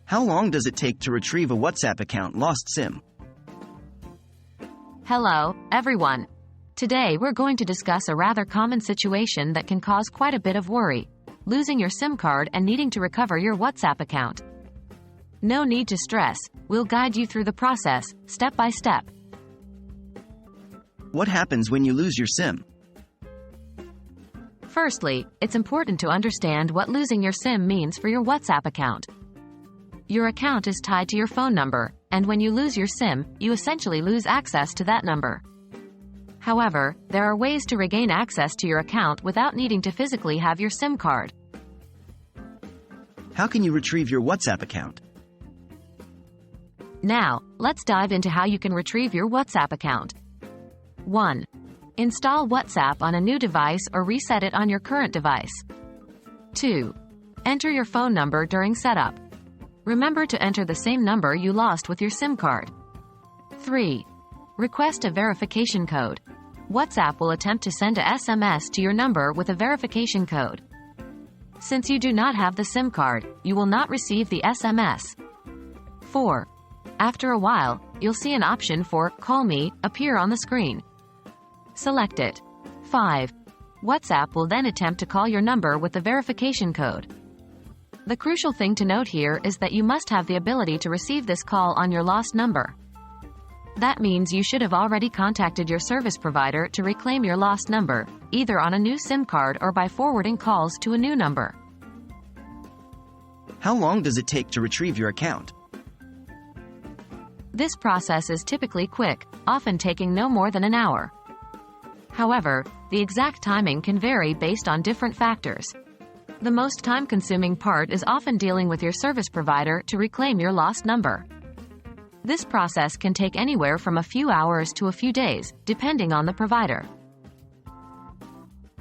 How long does it take to retrieve a WhatsApp account lost SIM? Hello, everyone. Today we're going to discuss a rather common situation that can cause quite a bit of worry: losing your SIM card and needing to recover your WhatsApp account. No need to stress, we'll guide you through the process, step by step. What happens when you lose your SIM? Firstly, it's important to understand what losing your SIM means for your WhatsApp account. Your account is tied to your phone number, and when you lose your SIM, you essentially lose access to that number. However, there are ways to regain access to your account without needing to physically have your SIM card. How can you retrieve your WhatsApp account? Now, let's dive into how you can retrieve your WhatsApp account. 1. Install WhatsApp on a new device or reset it on your current device. 2. Enter your phone number during setup. Remember to enter the same number you lost with your SIM card. 3. Request a verification code. WhatsApp will attempt to send a SMS to your number with a verification code. Since you do not have the SIM card, you will not receive the SMS. 4. After a while, you'll see an option for "Call Me" appear on the screen. Select it. 5. WhatsApp will then attempt to call your number with the verification code. The crucial thing to note here is that you must have the ability to receive this call on your lost number. That means you should have already contacted your service provider to reclaim your lost number, either on a new SIM card or by forwarding calls to a new number. How long does it take to retrieve your account? This process is typically quick, often taking no more than an hour. However, the exact timing can vary based on different factors. The most time-consuming part is often dealing with your service provider to reclaim your lost number. This process can take anywhere from a few hours to a few days, depending on the provider.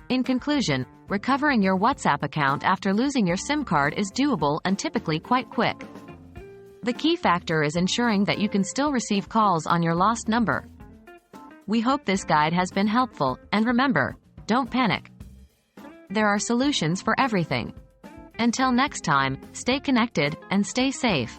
In conclusion, recovering your WhatsApp account after losing your SIM card is doable and typically quite quick. The key factor is ensuring that you can still receive calls on your lost number. We hope this guide has been helpful, and remember, don't panic. There are solutions for everything. Until next time, stay connected and stay safe.